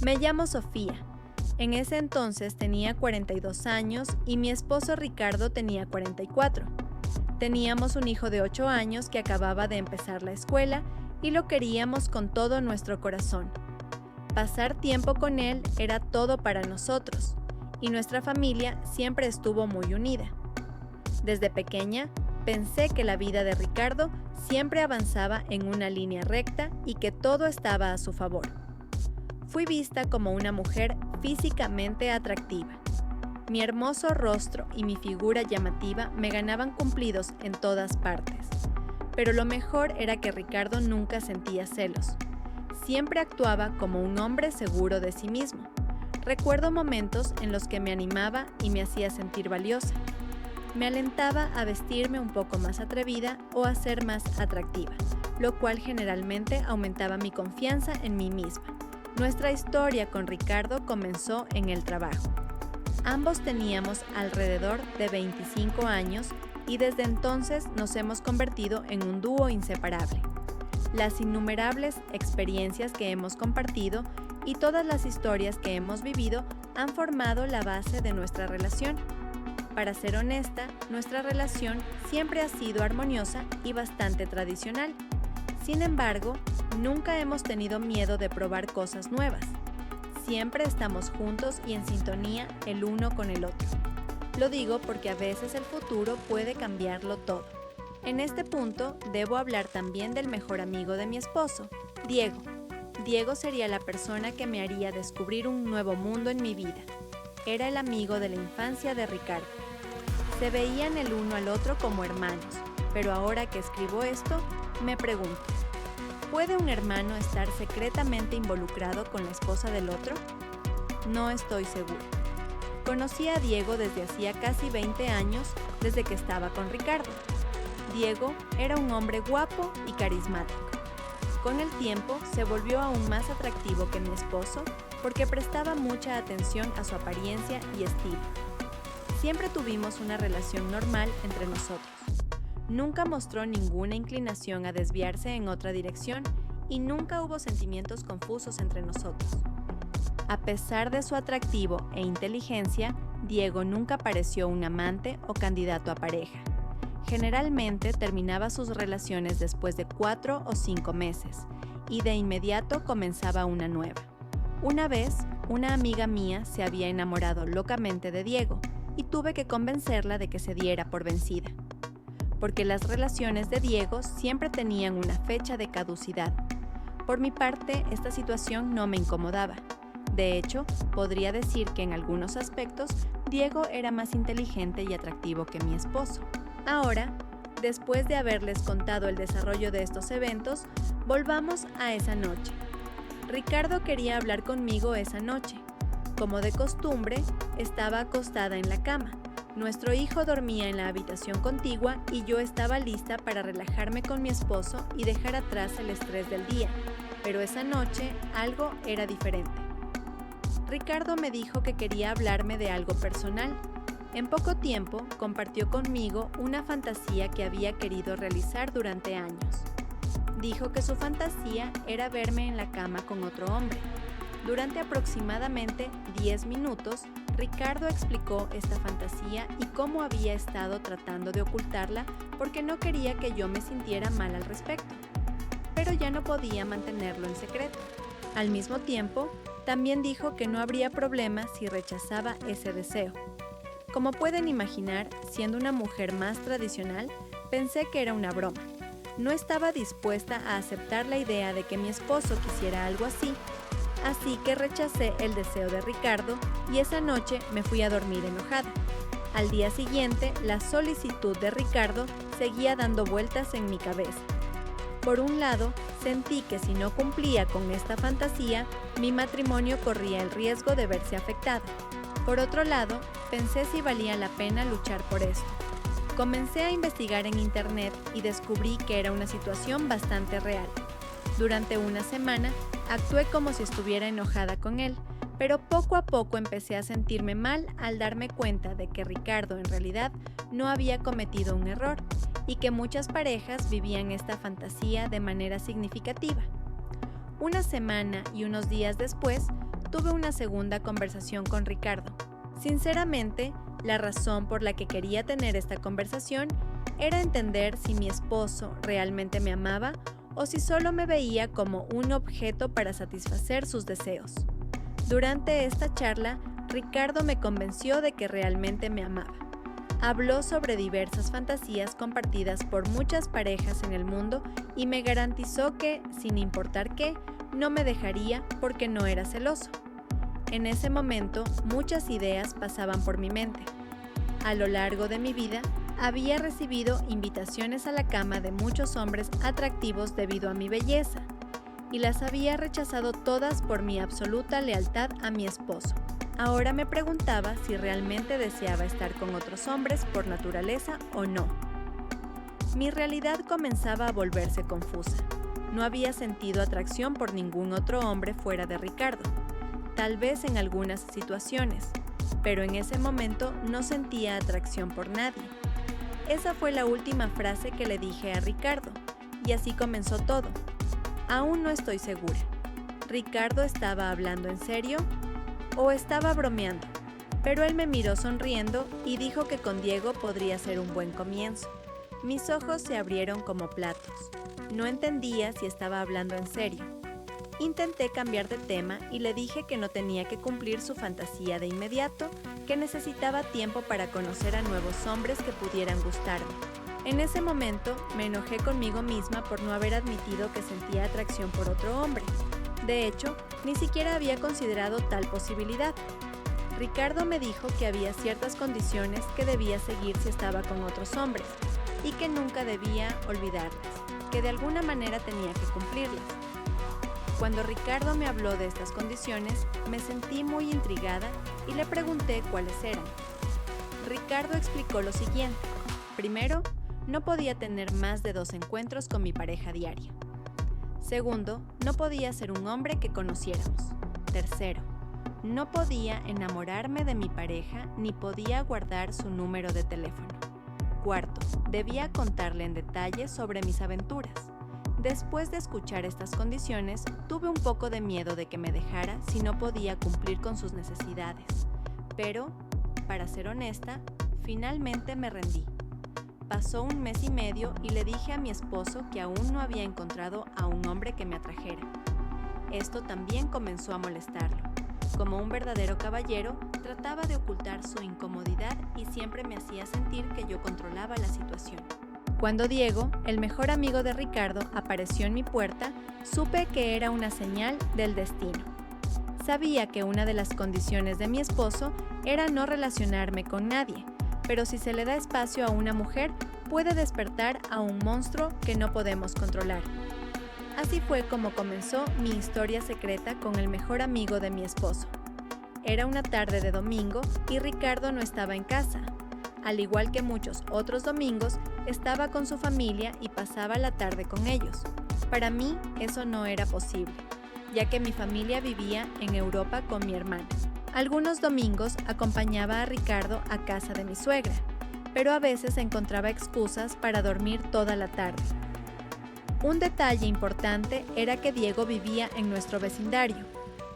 Me llamo Sofía. En ese entonces tenía 42 años y mi esposo Ricardo tenía 44. Teníamos un hijo de 8 años que acababa de empezar la escuela y lo queríamos con todo nuestro corazón. Pasar tiempo con él era todo para nosotros y nuestra familia siempre estuvo muy unida. Desde pequeña, pensé que la vida de Ricardo siempre avanzaba en una línea recta y que todo estaba a su favor. Fui vista como una mujer físicamente atractiva. Mi hermoso rostro y mi figura llamativa me ganaban cumplidos en todas partes. Pero lo mejor era que Ricardo nunca sentía celos. Siempre actuaba como un hombre seguro de sí mismo. Recuerdo momentos en los que me animaba y me hacía sentir valiosa. Me alentaba a vestirme un poco más atrevida o a ser más atractiva, lo cual generalmente aumentaba mi confianza en mí misma. Nuestra historia con Ricardo comenzó en el trabajo. Ambos teníamos alrededor de 25 años y desde entonces nos hemos convertido en un dúo inseparable. Las innumerables experiencias que hemos compartido y todas las historias que hemos vivido han formado la base de nuestra relación. Para ser honesta, nuestra relación siempre ha sido armoniosa y bastante tradicional. Sin embargo, nunca hemos tenido miedo de probar cosas nuevas. Siempre estamos juntos y en sintonía el uno con el otro. Lo digo porque a veces el futuro puede cambiarlo todo. En este punto, debo hablar también del mejor amigo de mi esposo, Diego. Diego sería la persona que me haría descubrir un nuevo mundo en mi vida. Era el amigo de la infancia de Ricardo. Se veían el uno al otro como hermanos, pero ahora que escribo esto, me pregunto, ¿puede un hermano estar secretamente involucrado con la esposa del otro? No estoy segura. Conocí a Diego desde hacía casi 20 años, desde que estaba con Ricardo. Diego era un hombre guapo y carismático. Con el tiempo se volvió aún más atractivo que mi esposo porque prestaba mucha atención a su apariencia y estilo. Siempre tuvimos una relación normal entre nosotros. Nunca mostró ninguna inclinación a desviarse en otra dirección y nunca hubo sentimientos confusos entre nosotros. A pesar de su atractivo e inteligencia, Diego nunca pareció un amante o candidato a pareja. Generalmente terminaba sus relaciones después de 4 o 5 meses y de inmediato comenzaba una nueva. Una vez, una amiga mía se había enamorado locamente de Diego y tuve que convencerla de que se diera por vencida. Porque las relaciones de Diego siempre tenían una fecha de caducidad. Por mi parte, esta situación no me incomodaba. De hecho, podría decir que en algunos aspectos, Diego era más inteligente y atractivo que mi esposo. Ahora, después de haberles contado el desarrollo de estos eventos, volvamos a esa noche. Ricardo quería hablar conmigo esa noche. Como de costumbre, estaba acostada en la cama. Nuestro hijo dormía en la habitación contigua y yo estaba lista para relajarme con mi esposo y dejar atrás el estrés del día. Pero esa noche algo era diferente. Ricardo me dijo que quería hablarme de algo personal. En poco tiempo compartió conmigo una fantasía que había querido realizar durante años. Dijo que su fantasía era verme en la cama con otro hombre. Durante aproximadamente 10 minutos, Ricardo explicó esta fantasía y cómo había estado tratando de ocultarla porque no quería que yo me sintiera mal al respecto. Pero ya no podía mantenerlo en secreto. Al mismo tiempo, también dijo que no habría problema si rechazaba ese deseo. Como pueden imaginar, siendo una mujer más tradicional, pensé que era una broma. No estaba dispuesta a aceptar la idea de que mi esposo quisiera algo así. Así que rechacé el deseo de Ricardo y esa noche me fui a dormir enojada. Al día siguiente, la solicitud de Ricardo seguía dando vueltas en mi cabeza. Por un lado, sentí que si no cumplía con esta fantasía, mi matrimonio corría el riesgo de verse afectado. Por otro lado, pensé si valía la pena luchar por esto. Comencé a investigar en internet y descubrí que era una situación bastante real. Durante una semana, actué como si estuviera enojada con él, pero poco a poco empecé a sentirme mal al darme cuenta de que Ricardo en realidad no había cometido un error y que muchas parejas vivían esta fantasía de manera significativa. Una semana y unos días después, tuve una segunda conversación con Ricardo. Sinceramente, la razón por la que quería tener esta conversación era entender si mi esposo realmente me amaba o si solo me veía como un objeto para satisfacer sus deseos. Durante esta charla, Ricardo me convenció de que realmente me amaba. Habló sobre diversas fantasías compartidas por muchas parejas en el mundo y me garantizó que, sin importar qué, no me dejaría porque no era celoso. En ese momento, muchas ideas pasaban por mi mente. A lo largo de mi vida, había recibido invitaciones a la cama de muchos hombres atractivos debido a mi belleza, y las había rechazado todas por mi absoluta lealtad a mi esposo. Ahora me preguntaba si realmente deseaba estar con otros hombres por naturaleza o no. Mi realidad comenzaba a volverse confusa. No había sentido atracción por ningún otro hombre fuera de Ricardo, tal vez en algunas situaciones, pero en ese momento no sentía atracción por nadie. Esa fue la última frase que le dije a Ricardo, y así comenzó todo. Aún no estoy segura. ¿Ricardo estaba hablando en serio o estaba bromeando? Pero él me miró sonriendo y dijo que con Diego podría ser un buen comienzo. Mis ojos se abrieron como platos. No entendía si estaba hablando en serio. Intenté cambiar de tema y le dije que no tenía que cumplir su fantasía de inmediato, que necesitaba tiempo para conocer a nuevos hombres que pudieran gustarme. En ese momento me enojé conmigo misma por no haber admitido que sentía atracción por otro hombre. De hecho, ni siquiera había considerado tal posibilidad. Ricardo me dijo que había ciertas condiciones que debía seguir si estaba con otros hombres y que nunca debía olvidarlas, que de alguna manera tenía que cumplirlas. Cuando Ricardo me habló de estas condiciones, me sentí muy intrigada y le pregunté cuáles eran. Ricardo explicó lo siguiente. Primero, no podía tener más de 2 encuentros con mi pareja diaria. Segundo, no podía ser un hombre que conociéramos. Tercero, no podía enamorarme de mi pareja ni podía guardar su número de teléfono. Cuarto, debía contarle en detalle sobre mis aventuras. Después de escuchar estas condiciones, tuve un poco de miedo de que me dejara si no podía cumplir con sus necesidades. Pero, para ser honesta, finalmente me rendí. Pasó 1 mes y medio y le dije a mi esposo que aún no había encontrado a un hombre que me atrajera. Esto también comenzó a molestarlo. Como un verdadero caballero, trataba de ocultar su incomodidad y siempre me hacía sentir que yo controlaba la situación. Cuando Diego, el mejor amigo de Ricardo, apareció en mi puerta, supe que era una señal del destino. Sabía que una de las condiciones de mi esposo era no relacionarme con nadie, pero si se le da espacio a una mujer, puede despertar a un monstruo que no podemos controlar. Así fue como comenzó mi historia secreta con el mejor amigo de mi esposo. Era una tarde de domingo y Ricardo no estaba en casa. Al igual que muchos otros domingos, estaba con su familia y pasaba la tarde con ellos. Para mí, eso no era posible, ya que mi familia vivía en Europa con mi hermana. Algunos domingos acompañaba a Ricardo a casa de mi suegra, pero a veces encontraba excusas para dormir toda la tarde. Un detalle importante era que Diego vivía en nuestro vecindario,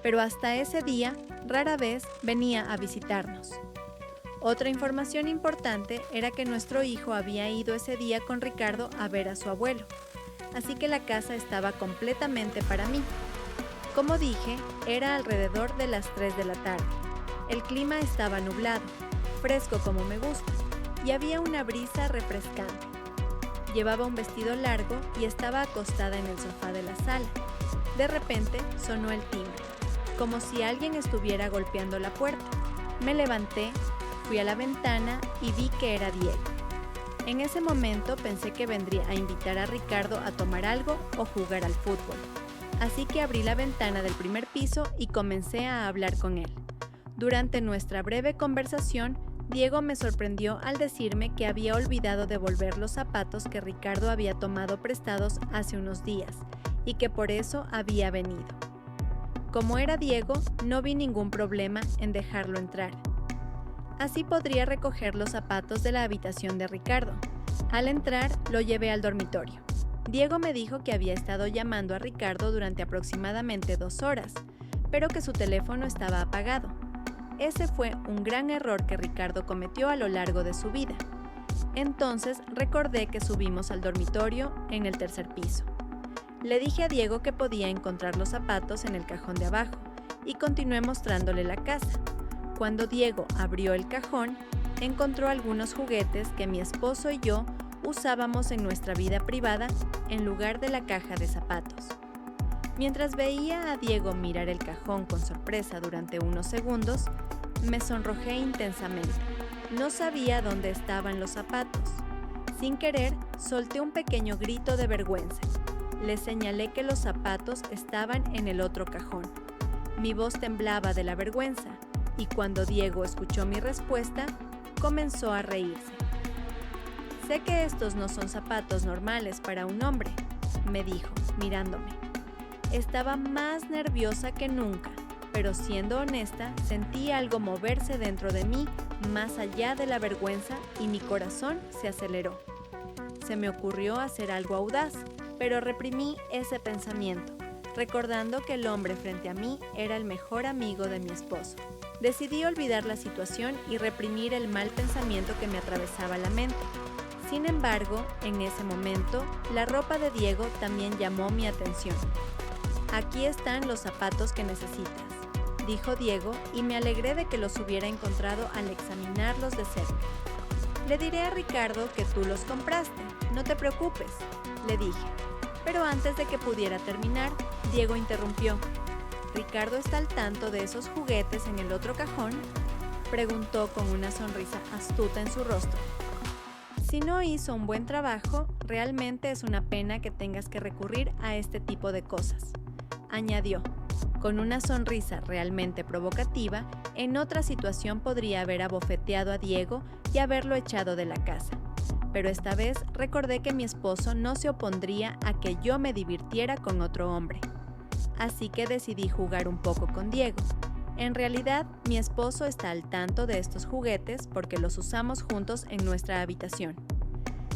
pero hasta ese día rara vez venía a visitarnos. Otra información importante era que nuestro hijo había ido ese día con Ricardo a ver a su abuelo, así que la casa estaba completamente para mí. Como dije, era alrededor de las 3 de la tarde. El clima estaba nublado, fresco como me gusta, y había una brisa refrescante. Llevaba un vestido largo y estaba acostada en el sofá de la sala. De repente sonó el timbre, como si alguien estuviera golpeando la puerta. Me levanté, fui a la ventana y vi que era Diego. En ese momento pensé que vendría a invitar a Ricardo a tomar algo o jugar al fútbol. Así que abrí la ventana del primer piso y comencé a hablar con él. Durante nuestra breve conversación, Diego me sorprendió al decirme que había olvidado devolver los zapatos que Ricardo había tomado prestados hace unos días y que por eso había venido. Como era Diego, no vi ningún problema en dejarlo entrar. Así podría recoger los zapatos de la habitación de Ricardo. Al entrar, lo llevé al dormitorio. Diego me dijo que había estado llamando a Ricardo durante aproximadamente 2 horas, pero que su teléfono estaba apagado. Ese fue un gran error que Ricardo cometió a lo largo de su vida. Entonces recordé que subimos al dormitorio en el tercer piso. Le dije a Diego que podía encontrar los zapatos en el cajón de abajo y continué mostrándole la casa. Cuando Diego abrió el cajón, encontró algunos juguetes que mi esposo y yo usábamos en nuestra vida privada en lugar de la caja de zapatos. Mientras veía a Diego mirar el cajón con sorpresa durante unos segundos, me sonrojé intensamente. No sabía dónde estaban los zapatos. Sin querer, solté un pequeño grito de vergüenza. Le señalé que los zapatos estaban en el otro cajón. Mi voz temblaba de la vergüenza, y cuando Diego escuchó mi respuesta, comenzó a reírse. «Sé que estos no son zapatos normales para un hombre», me dijo, mirándome. Estaba más nerviosa que nunca, pero siendo honesta, sentí algo moverse dentro de mí más allá de la vergüenza y mi corazón se aceleró. Se me ocurrió hacer algo audaz, pero reprimí ese pensamiento, recordando que el hombre frente a mí era el mejor amigo de mi esposo. Decidí olvidar la situación y reprimir el mal pensamiento que me atravesaba la mente. Sin embargo, en ese momento, la ropa de Diego también llamó mi atención. «Aquí están los zapatos que necesitas», dijo Diego, y me alegré de que los hubiera encontrado al examinarlos de cerca. «Le diré a Ricardo que tú los compraste, no te preocupes», le dije. Pero antes de que pudiera terminar, Diego interrumpió. «¿Ricardo está al tanto de esos juguetes en el otro cajón?», preguntó con una sonrisa astuta en su rostro. «Si no hizo un buen trabajo, realmente es una pena que tengas que recurrir a este tipo de cosas», añadió. Con una sonrisa realmente provocativa, en otra situación podría haber abofeteado a Diego y haberlo echado de la casa. Pero esta vez recordé que mi esposo no se opondría a que yo me divirtiera con otro hombre. Así que decidí jugar un poco con Diego. En realidad, mi esposo está al tanto de estos juguetes porque los usamos juntos en nuestra habitación.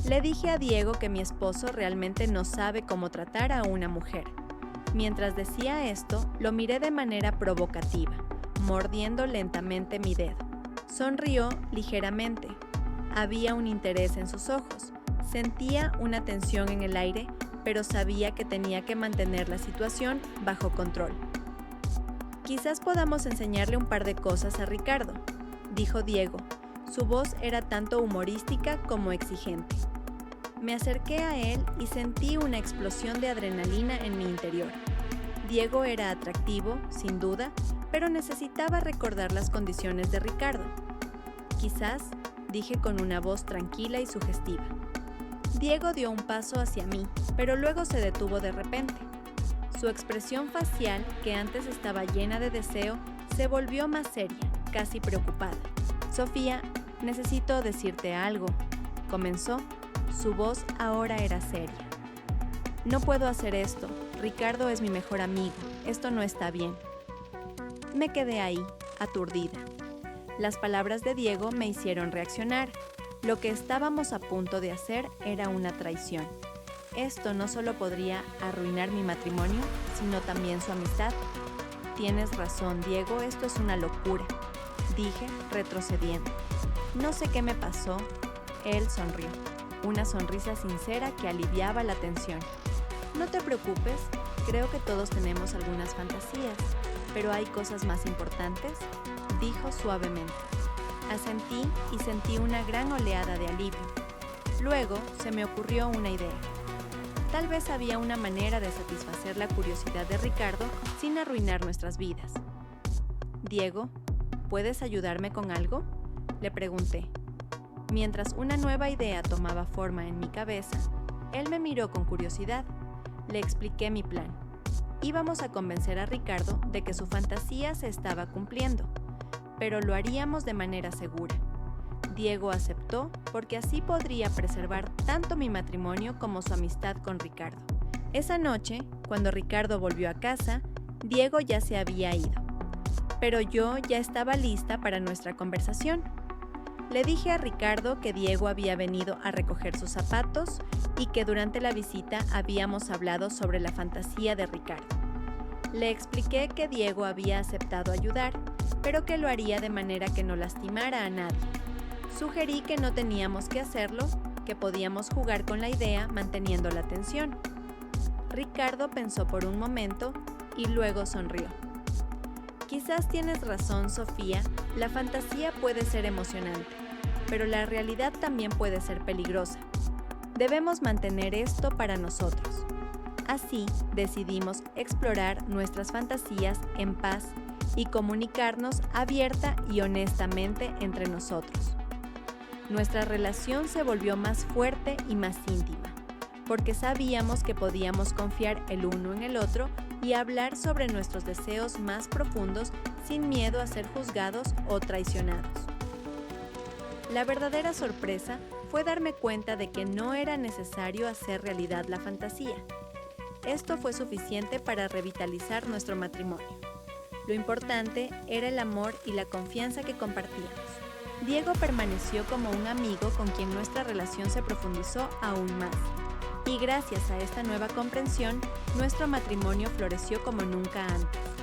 Le dije a Diego que mi esposo realmente no sabe cómo tratar a una mujer. Mientras decía esto, lo miré de manera provocativa, mordiendo lentamente mi dedo. Sonrió ligeramente. Había un interés en sus ojos. Sentía una tensión en el aire, pero sabía que tenía que mantener la situación bajo control. «Quizás podamos enseñarle un par de cosas a Ricardo», dijo Diego. Su voz era tanto humorística como exigente. Me acerqué a él y sentí una explosión de adrenalina en mi interior. Diego era atractivo, sin duda, pero necesitaba recordar las condiciones de Ricardo. «Quizás», dije con una voz tranquila y sugestiva. Diego dio un paso hacia mí, pero luego se detuvo de repente. Su expresión facial, que antes estaba llena de deseo, se volvió más seria, casi preocupada. «Sofía, necesito decirte algo», comenzó. Su voz ahora era seria. «No puedo hacer esto. Ricardo es mi mejor amigo. Esto no está bien». Me quedé ahí, aturdida. Las palabras de Diego me hicieron reaccionar. Lo que estábamos a punto de hacer era una traición. Esto no solo podría arruinar mi matrimonio, sino también su amistad. «Tienes razón, Diego, esto es una locura», dije, retrocediendo. «No sé qué me pasó». Él sonrió, una sonrisa sincera que aliviaba la tensión. «No te preocupes, creo que todos tenemos algunas fantasías, pero hay cosas más importantes», dijo suavemente. Asentí y sentí una gran oleada de alivio. Luego se me ocurrió una idea. Tal vez había una manera de satisfacer la curiosidad de Ricardo sin arruinar nuestras vidas. «Diego, ¿puedes ayudarme con algo?», le pregunté. Mientras una nueva idea tomaba forma en mi cabeza, él me miró con curiosidad. Le expliqué mi plan. Íbamos a convencer a Ricardo de que su fantasía se estaba cumpliendo, pero lo haríamos de manera segura. Diego aceptó porque así podría preservar tanto mi matrimonio como su amistad con Ricardo. Esa noche, cuando Ricardo volvió a casa, Diego ya se había ido, pero yo ya estaba lista para nuestra conversación. Le dije a Ricardo que Diego había venido a recoger sus zapatos y que durante la visita habíamos hablado sobre la fantasía de Ricardo. Le expliqué que Diego había aceptado ayudar, pero que lo haría de manera que no lastimara a nadie. Sugerí que no teníamos que hacerlo, que podíamos jugar con la idea manteniendo la tensión. Ricardo pensó por un momento y luego sonrió. Quizás tienes razón, Sofía, la fantasía puede ser emocionante, pero la realidad también puede ser peligrosa. Debemos mantener esto para nosotros. Así, decidimos explorar nuestras fantasías en paz y comunicarnos abierta y honestamente entre nosotros. Nuestra relación se volvió más fuerte y más íntima, porque sabíamos que podíamos confiar el uno en el otro y hablar sobre nuestros deseos más profundos sin miedo a ser juzgados o traicionados. La verdadera sorpresa fue darme cuenta de que no era necesario hacer realidad la fantasía. Esto fue suficiente para revitalizar nuestro matrimonio. Lo importante era el amor y la confianza que compartíamos. Diego permaneció como un amigo con quien nuestra relación se profundizó aún más. Y gracias a esta nueva comprensión, nuestro matrimonio floreció como nunca antes.